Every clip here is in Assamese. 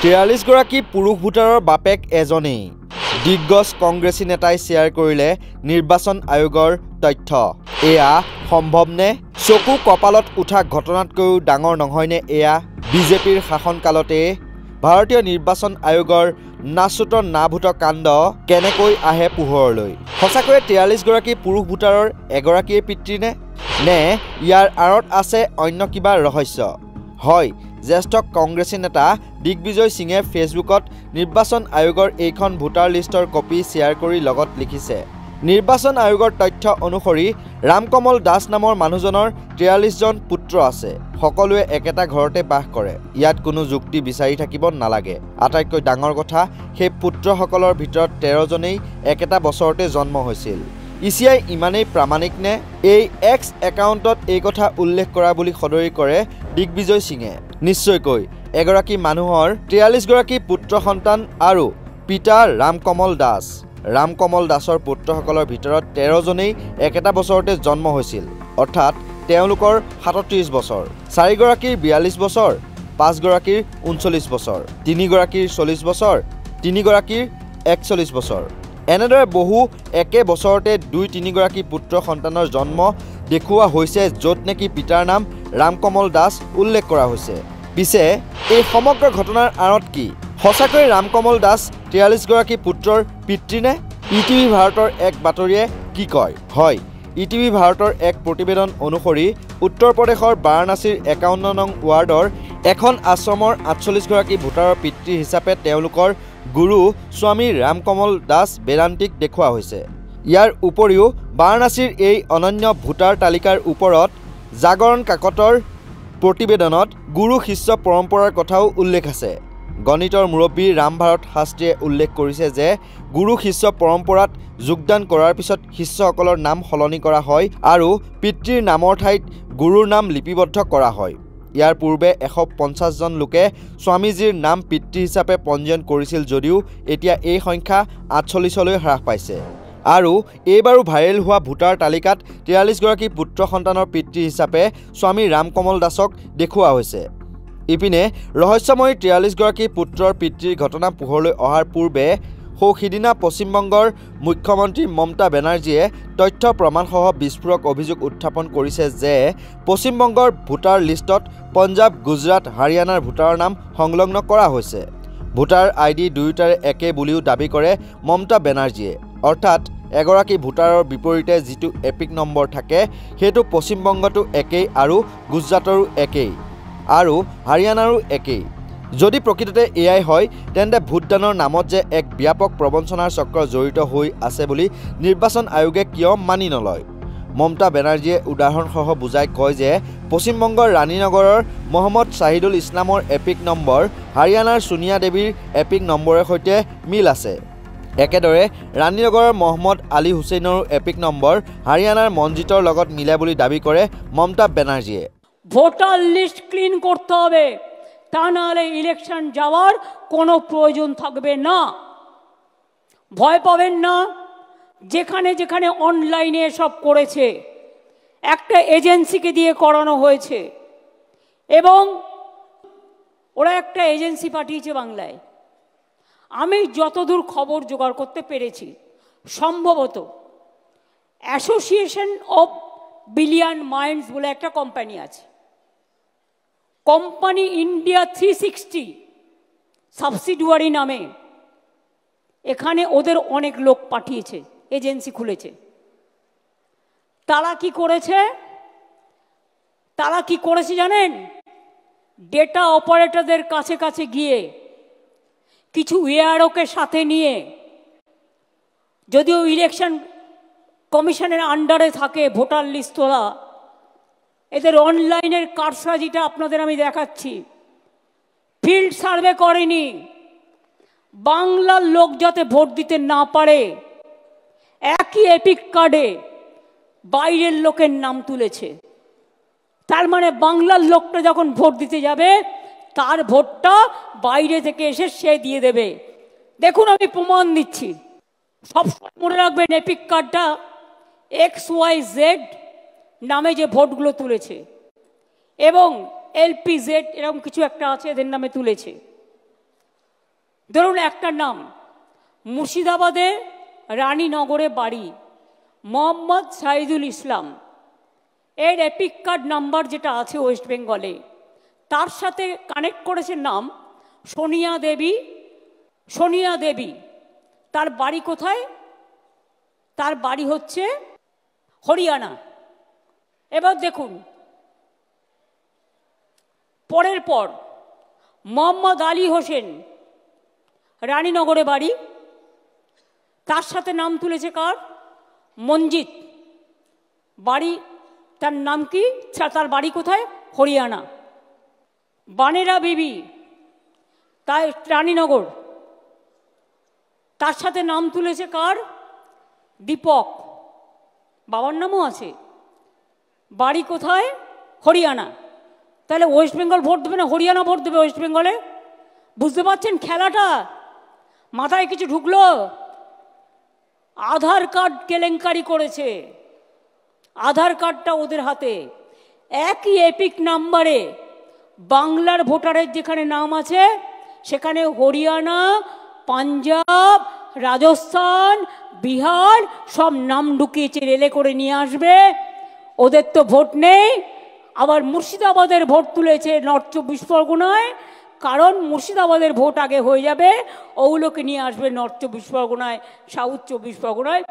43গৰাকী পুৰুষ ভোটাৰৰ বাপেক এজনেই দিগ্গজ কংগ্ৰেছী নেতাই শ্বেয়াৰ কৰিলে নিৰ্বাচন আয়োগৰ তথ্য। এয়া সম্ভৱনে? চকু কপালত উঠা ঘটনাতকৈও ডাঙৰ নহয়নে এয়া? বিজেপিৰ শাসনকালতে ভাৰতীয় নিৰ্বাচন আয়োগৰ নাচোত নাভূত কাণ্ড কেনেকৈ আহে পোহৰলৈ? সঁচাকৈয়ে 43গৰাকী পুৰুষ ভোটাৰৰ এগৰাকীয়ে পিতৃ নে ইয়াৰ আঁৰত আছে অন্য কিবা ৰহস্য? হয়, জ্যেষ্ঠ কংগ্ৰেছী নেতা দিগ্বিজয় সিঙে ফেচবুকত নিৰ্বাচন আয়োগৰ এইখন ভোটাৰ লিষ্টৰ কপি শ্বেয়াৰ কৰি লগত লিখিছে, নিৰ্বাচন আয়োগৰ তথ্য অনুসৰি ৰামকমল দাস নামৰ মানুহজনৰ 43জন পুত্ৰ আছে। সকলোৱে একেটা ঘৰতে বাস কৰে। ইয়াত কোনো যুক্তি বিচাৰি থাকিব নালাগে। আটাইতকৈ ডাঙৰ কথা, সেই পুত্ৰসকলৰ ভিতৰত 13জনেই একেটা বছৰতে জন্ম হৈছিল। ইচিআই ইমানেই প্ৰামাণিক নে? এই এক্স একাউণ্টত এই কথা উল্লেখ কৰা বুলি সদৰি কৰে দিগ্বিজয় সিঙে। নিশ্চয়কৈ এগৰাকী মানুহৰ 43গৰাকী পুত্ৰ সন্তান আৰু পিতা ৰামকমল দাস। ৰামকমল দাসৰ পুত্ৰসকলৰ ভিতৰত 13জনেই একেটা বছৰতে জন্ম হৈছিল, অৰ্থাৎ তেওঁলোকৰ 37 বছৰ। 4গৰাকীৰ 42 বছৰ, 5গৰাকীৰ 39 বছৰ, 3গৰাকীৰ 40 বছৰ, 3গৰাকীৰ 41 বছৰ। এনেদৰে বহু একে বছৰতে 2-3গৰাকী পুত্ৰ সন্তানৰ জন্ম দেখুওৱা হৈছে, য'ত নেকি পিতাৰ নাম ৰামকমল দাস উল্লেখ কৰা হৈছে। পিছে এই সমগ্ৰ ঘটনাৰ আঁৰত কি? সঁচাকৈ ৰামকমল দাস 43গৰাকী পুত্ৰৰ পিতৃ নে? ইটিভি ভাৰতৰ এক বাতৰিয়ে কি কয়? হয়, ইটিভি ভাৰতৰ এক প্ৰতিবেদন অনুসৰি উত্তৰ প্ৰদেশৰ বাৰাণসীৰ 51 নং ৱাৰ্ডৰ এখন আশ্ৰমৰ 48গৰাকী ভোটাৰৰ পিতৃ হিচাপে তেওঁলোকৰ গুৰু স্বামী ৰামকমল দাস বেদান্তিক দেখুওৱা হৈছে। ইয়াৰ উপৰিও বাৰাণসীৰ এই অনন্য ভোটাৰ তালিকাৰ ওপৰত জাগৰণ কাকতৰ প্ৰতিবেদনত গুৰু শিষ্য পৰম্পৰাৰ কথাও উল্লেখ আছে। গণিতৰ মুৰব্বী ৰামভাৰত শাস্ত্ৰীয়ে উল্লেখ কৰিছে যে গুৰু শিষ্য পৰম্পৰাত যোগদান কৰাৰ পিছত শিষ্যসকলৰ নাম সলনি কৰা হয় আৰু পিতৃৰ নামৰ ঠাইত গুৰুৰ নাম লিপিবদ্ধ কৰা হয়। ইয়াৰ পূৰ্বে 150জন লোকে স্বামীজীৰ নাম পিতৃ হিচাপে পঞ্জীয়ন কৰিছিল যদিও এতিয়া এই সংখ্যা 48লৈ হ্ৰাস পাইছে। আৰু এইবাৰো ভাইৰেল হোৱা ভোটাৰ তালিকাত 43গৰাকী পুত্ৰ সন্তানৰ পিতৃ হিচাপে স্বামী ৰামকমল দাসক দেখুওৱা হৈছে। ইপিনে ৰহস্যময়ী 43গৰাকী পুত্ৰৰ পিতৃৰ ঘটনা পোহৰলৈ অহাৰ পূৰ্বে সিদিনা পশ্চিমবংগৰ মুখ্যমন্ত্ৰী মমতা বেনাৰ্জীয়ে তথ্য প্ৰমাণসহ বিস্ফোৰক অভিযোগ উত্থাপন কৰিছে যে পশ্চিমবংগৰ ভোটাৰ লিষ্টত পঞ্জাৱ, গুজৰাট, হাৰিয়ানাৰ ভোটাৰৰ নাম সংলগ্ন কৰা হৈছে। ভোটাৰ আইডি দুয়োটাৰে একে বুলিও দাবী কৰে মমতা বেনাৰ্জীয়ে। অৰ্থাৎ এগৰাকী ভোটাৰৰ বিপৰীতে যিটো এপিক নম্বৰ থাকে সেইটো পশ্চিমবংগতো একেই আৰু গুজৰাটৰো একেই আৰু হাৰিয়ানাৰো একেই। যদি প্ৰকৃততে এয়াই হয় তেন্তে ভোটদানৰ নামত যে এক ব্যাপক প্ৰবঞ্চনাৰ চক্ৰ জড়িত হৈ আছে বুলি নিৰ্বাচন আয়োগে কিয় মানি নলয়? মমতা বেনাৰ্জীয়ে উদাহৰণসহ বুজাই কয় যে পশ্চিমবংগৰ ৰাণীনগৰৰ মহম্মদ শ্বাহিদুল ইছলামৰ এপিক নম্বৰ হাৰিয়ানাৰ ছোনিয়া দেৱীৰ এপিক নম্বৰৰ সৈতে মিল আছে। একেদৰে ৰাণীনগৰৰ মহম্মদ আলী হুছেইনৰো এপিক নম্বৰ হাৰিয়ানাৰ মনজিতৰ লগত মিলে বুলি দাবী কৰে মমতা বেনাৰ্জীয়ে। ভোটার লিস্ট ক্লিন করতে হবে, তা নাহলে ইলেকশন যাওয়ার কোনো প্রয়োজন থাকবে না। ভয় পাবেন না। যেখানে যেখানে অনলাইনে সব করেছে একটা এজেন্সিকে দিয়ে করানো হয়েছে এবং ওরা একটা এজেন্সি পাঠিয়েছে বাংলায়। আমি যতদূর খবর জোগাড় করতে পেরেছি, সম্ভবত অ্যাসোসিয়েশন অফ বিলিয়ন মাইন্ডস বলে একটা কোম্পানি আছে, কোম্পানি ইন্ডিয়া 360 সাবসিডিয়ারি নামে। এখানে ওদের অনেক লোক পাঠিয়েছে, এজেন্সি খুলেছে। তারা কি করেছে জানেন? ডেটা অপারেটরদের কাছে কাছে গিয়ে কিছু এআরওকে সাথে নিয়ে, যদিও ইলেকশন কমিশনের আন্ডারে থাকে ভোটার লিস্ট তোলা, এদের অনলাইনের কারসাজিটা আপনাদের আমি দেখাচ্ছি। ফিল্ড সার্ভে করেনি, বাংলার লোক যাতে ভোট দিতে না পারে একই এপিক কার্ডে বাইরের লোকের নাম তুলেছে। তার মানে বাংলার লোকটা যখন ভোট দিতে যাবে তার ভোটটা বাইরে থেকে এসে সে দিয়ে দেবে। দেখুন, আমি প্রমাণ দিচ্ছি। সবসময় মনে রাখবেন, এপিক কার্ডটা XYZ নামে যে ভোটগুলো তুলেছে এবং LPZ এরকম কিছু একটা আছে, এদের নামে তুলেছে। ধরুন একটা নাম, মুর্শিদাবাদে রানীনগরে বাড়ি, মোহাম্মদ সাইদুল ইসলাম। এর এপিক কার্ড নাম্বার যেটা আছে ওয়েস্ট বেঙ্গলে, তার সাথে কানেক্ট করেছে নাম সোনিয়া দেবী। সোনিয়া দেবী, তার বাড়ি কোথায়? তার বাড়ি হচ্ছে হরিয়ানা। এবার দেখুন পরের পর, মোহাম্মদ আলী হোসেন, রানীনগরে বাড়ি, তার সাথে নাম তুলেছে কার? মঞ্জিত। বাড়ি, তার নাম কি? তার বাড়ি কোথায়? হরিয়ানা। বানেরা বিবি, তাই রানীনগর, তার সাথে নাম তুলেছে কার? দীপক। বাবার নামও আছে, বাড়ি কোথায়? হরিয়ানা। তাহলে ওয়েস্ট বেঙ্গল ভোট দেবে না হরিয়ানা ভোট দেবে ওয়েস্ট বেঙ্গলে? বুঝতে পারছেন খেলাটা? মাথায় কিছু ঢুকলো? আধার কার্ড কেলেঙ্কারি করেছে, আধার কার্ডটা ওদের হাতে। একই এপিক নাম্বারে বাংলার ভোটারের যেখানে নাম আছে সেখানে হরিয়ানা, পাঞ্জাব, রাজস্থান, বিহার সব নাম ঢুকিয়েছে, রেলে করে নিয়ে আসবে। ওদের তো ভোট নেই। আবার মুর্শিদাবাদের ভোট তুলেছে নর্থ 24 পরগনায়, কারণ মুর্শিদাবাদের ভোট আগে হয়ে যাবে, ওগুলোকে নিয়ে আসবে নর্থ 24 পরগনায়, সাউথ 24 পরগনায়।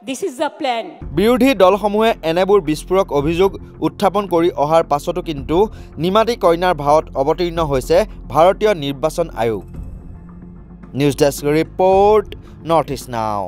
This is the plan. বিৰোধী দলসমূহে এনেবোৰ বিস্ফোৰক অভিযোগ উত্থাপন কৰি অহাৰ পাছতো কিন্তু নিমাতী কইনাৰ ভাৱত অৱতীৰ্ণ হৈছে ভাৰতীয় নিৰ্বাচন আয়োগ। News desk report, north east নাও।